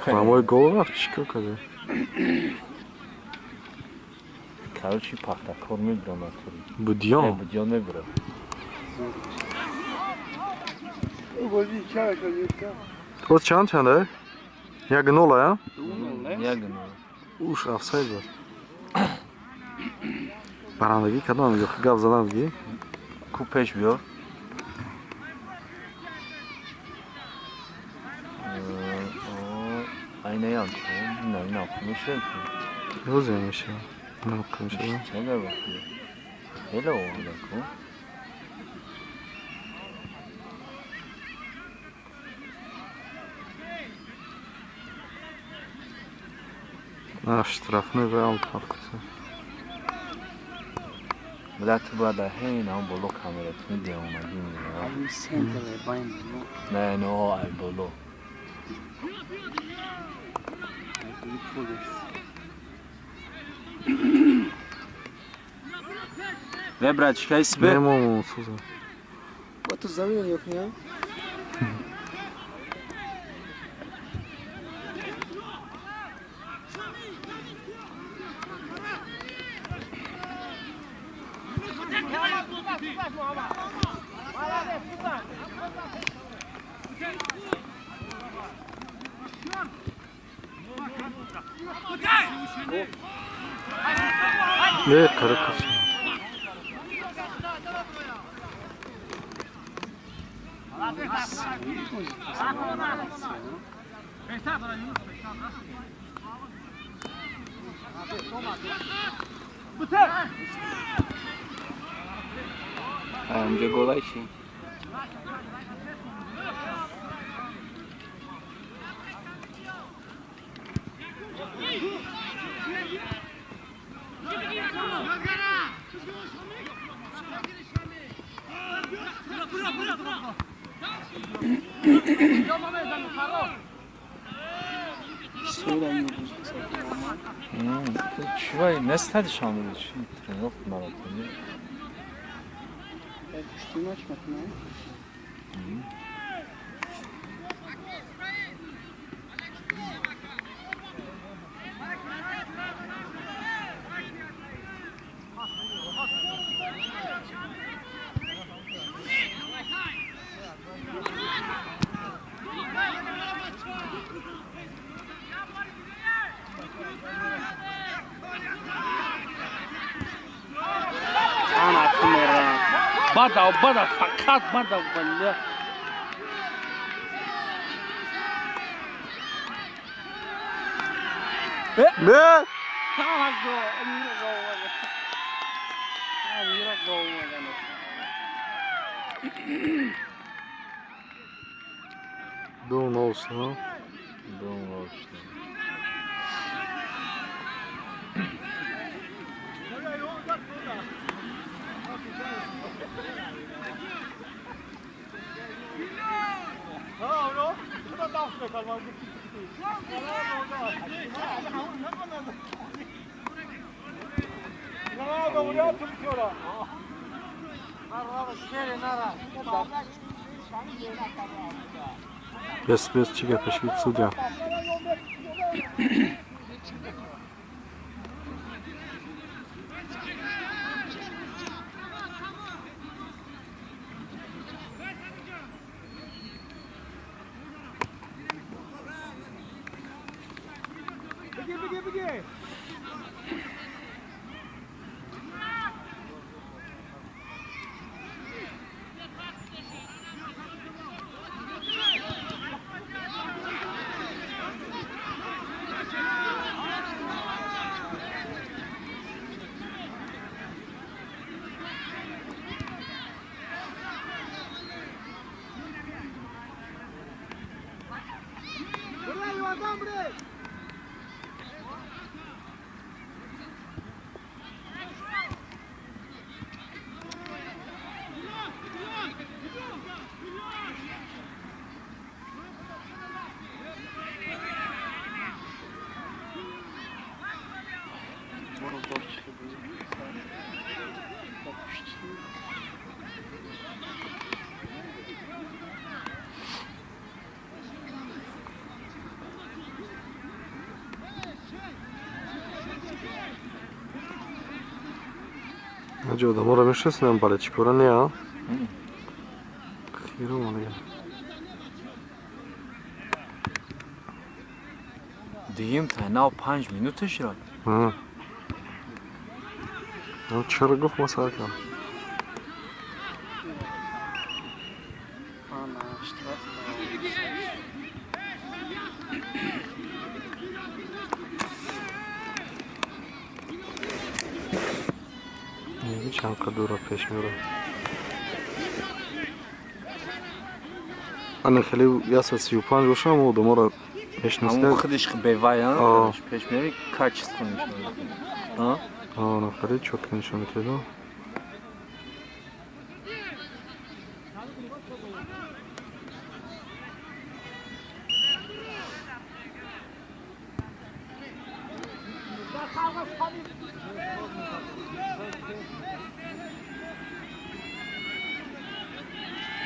Мамой голову чикар каде. Короче, пахтакор мебрам атури. Будьон. Будьон мебрам. Тоз чанд? Як нула, я? Як нула. Уж офсайд бар. Барандаги кадам ё гап задан ди. Купеш биёр. Айнаям кун. Инам кумешем кун. Розе меше. Инам кумеше. Чага бахтия. Эла оғуда кун. Штрафный вариант пахтаса. Бля, ты бада хейн ам боло камерат мидиам омадим. Ай сентре байн боло. Не, но ай боло. Ve brat, чекай себе. Нема суза. Ба ту замин ёк не? Ne karı kız. Amca kolay şey. Чувай, не стади шамил чи тренировка маратони. Üstünü açmak mı? Ana kumera. Bada fakat bada balla. Ne? Ana go, amira go wala. Amira go wala. Doğum olsun ha. Doğum olsun. Bez çiga peşgit sudya. Hacı adamı aramışsın hem bale çıkora ne ya? Kıyırım onu ya. Diyeyim tane 5 minutش را. Hı. Ya çara guf masaya kan. Ana اشتراک Ne çan kadura peş mi Ana خیلی یا 35 روشم و دمار همون نشناسه. خودش بیوایان آه. پیش میری کاچ کنیش. ها؟ آه خیلی çok نشون میده.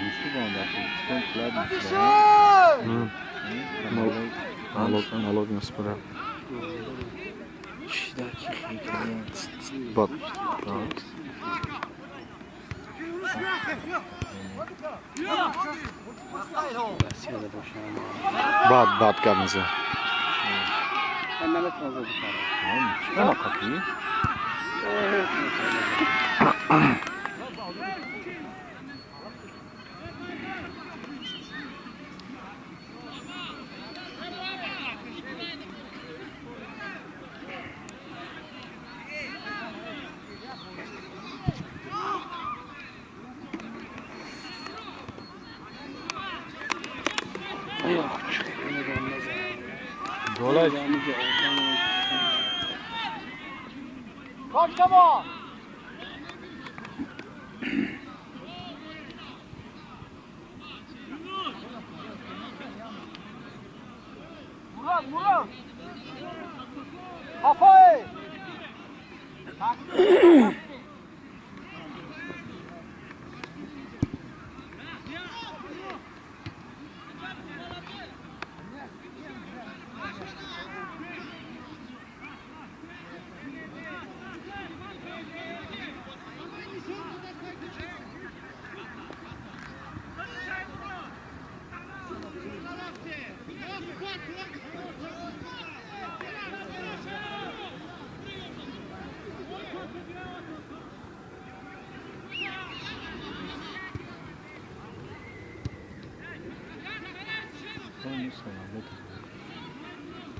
Müşkü bana sen kulağın. Налог не споря. چی در کی خیلی Bak. بسیار باشم Bad کرنیزه. من نمیتونم بخورم چرا کپی؟ Dolay. Kaç kama? Murat! Kafayı!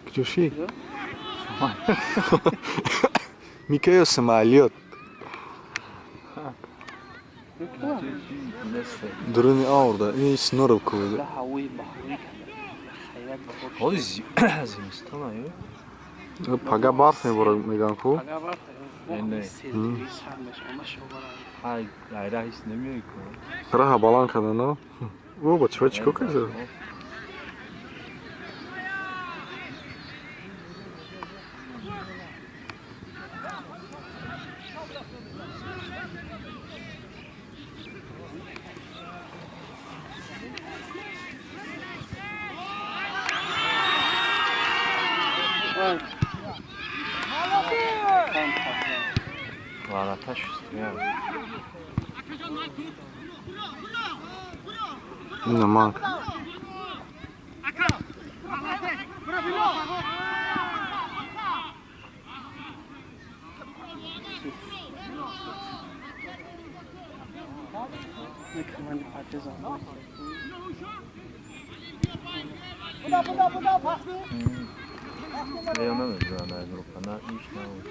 Ксюши. Микаэл самолет. Дрон орда. И сноров koydu. Oy zimistan ayı. Paga barf mi bora megan ko? Yani hay gayra hiç demiyor ki. Raha Balanka'da no. O çocuk kızı. Var ataş üstü ya. Ne mank. Leon'a mı diyorlar gruplarına iş ne olur?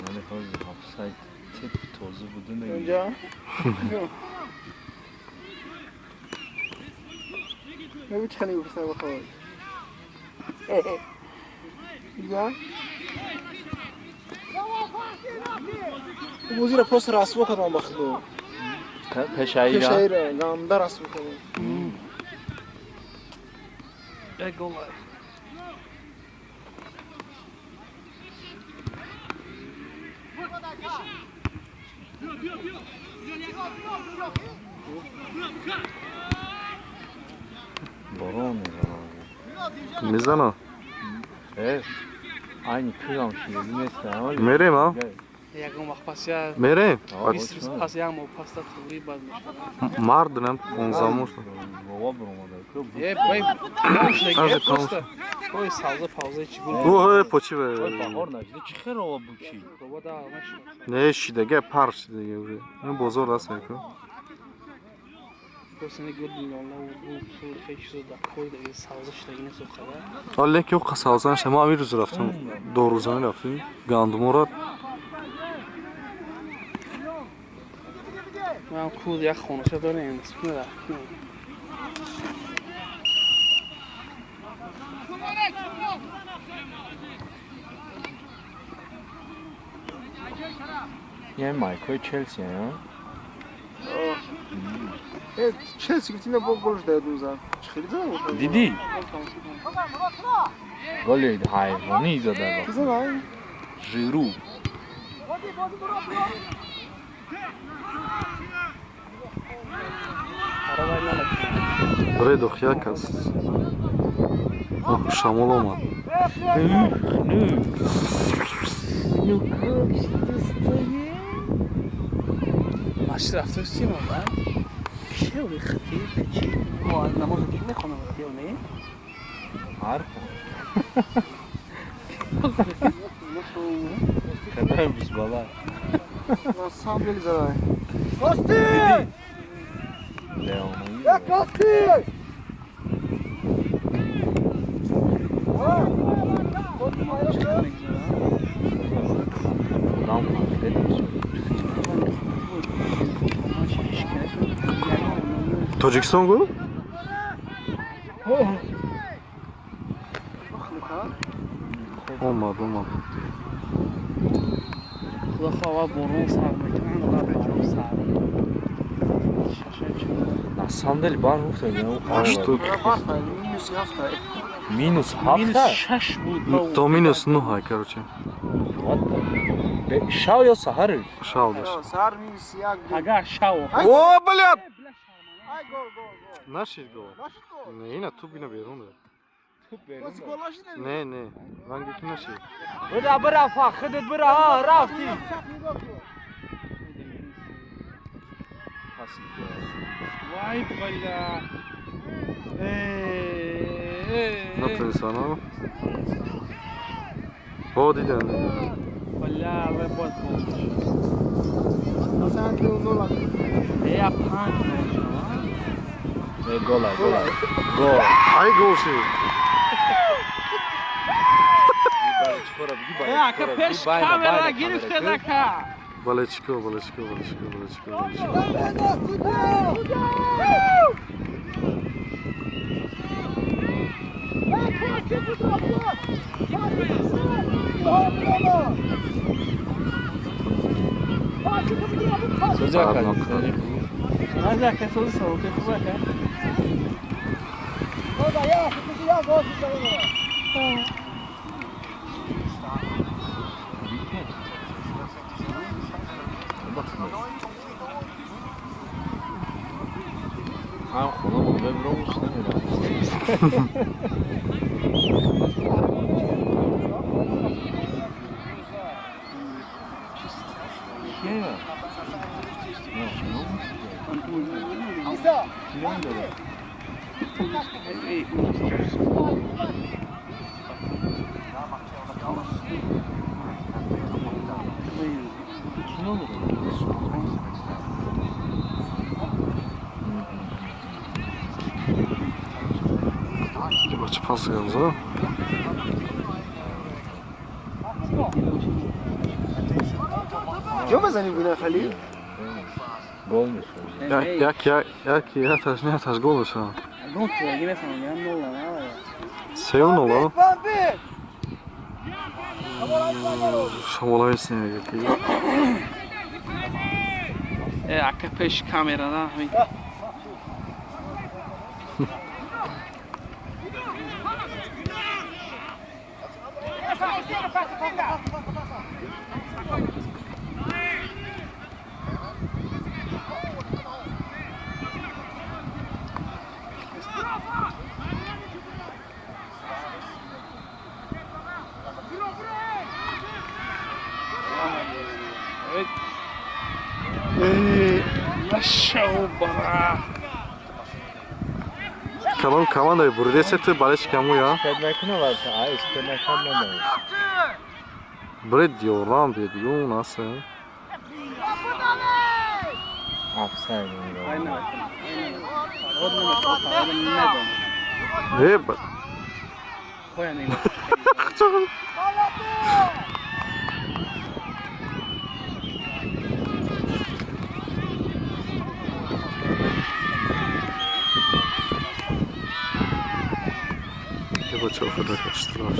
Yani fazla hapsaydı tep tozu budu ne? نبي تخليه بس هو خوي يا وزير پست راست بکنم بخدو پشایره گام در راست بکنم گل بارون میزنه aynı kıyam şimdi mesela öyle. میریم ها یکم وقت پس یا میریم 20 روز پس یا مو پس تا توری باز مردنم اون زمان Baba buramadı. ای بای از تموم اوی سازه پاوزه چی بود اوه پوچی به Bahar najde çıkar o bu ki. بابا دا همش نه شیدگه پر شیدگه این بزرگ است میکن کوسنه گل میلالا و بو پول خیش رو دا کوی دیگه سازه شتگینه سو خبر حالا که او سازن شما امیر روز رفتم 2 روزانه رفتیم گاندمورا من کود یک خونشه داریم اسم نه Yani Michael Chelsea ya. چلسی گفتیم با گلش داد دوزن خیلی زدم Didi. Gol yedi hayvanı izledi bak. زدم Giroud. برای دخیک است شمال آمد ماشی رفته چی مامان چه ولی خطیر چی ما نماز کی میخونم دیو نه Harika. Kadarmış bala. سام بلی زدم Leon'u. Adam fark تاجیکستان گو اومد خدا خواه برون سر میکنن و برون سر Na sandalye var mı sen? Açtık. Minus hafta. مینوس 6 بود تو مینوس 9 های короче Şav ya sahar. шау дашт سر مینوس یک اگر شاو о блядь нашид гол не ина ту бина берун не не ранги ки нашид Bıra bıra fakıdı bıra ha rafti. وای بلا نتو инсана о дидем بلا وای باز مثلا تو نولا یا پنج Gol gol. Gol. ай голши یا که پیش کامera گرفته نکه балечко балечко балечко балечко Sıcak kaldı. هذا كسر صوت كفاك Ha konu bu ben bro istemiyorum. Şey var. Maçı pas yalnız ha. جو بزنیم بینه خلیل Gol mü? Jak taş ne taş gol olsa. Don't you give me some gram no lan. Sevin ola. Şavala etsin ya getir. AKP'ş kameradan. Maşallah. Kalan komandayı burada seti barış kamu ya. Spedmekine varsa ay spedmekine ne? Bre diyor lan bir diyor nasıl? Offside. Aynen. Aynen. He Koyan iyi. Chyba trochę taka sztraf.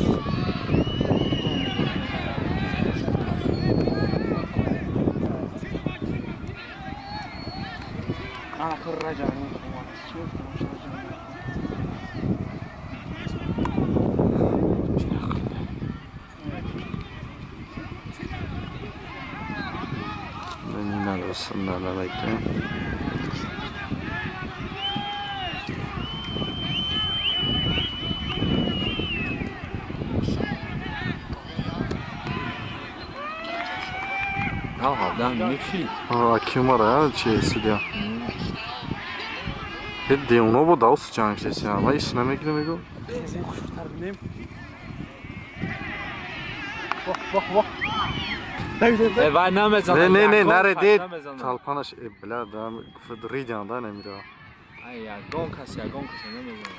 Ana kıracağım. Ben yine arasından da bekliyorum. Ja, den är fin. Aa kim var ya şeysi diyor. Hep diyor onu bu da sıcağın şeysi ya. Vay işine mi gidemek o? Sen kuşlar bileyim. Bak. Vai na mezana. Ne nerede? Talpana şey bla da fıdrıdan da ne mi diyor. Ay ya gonkas ne mezana.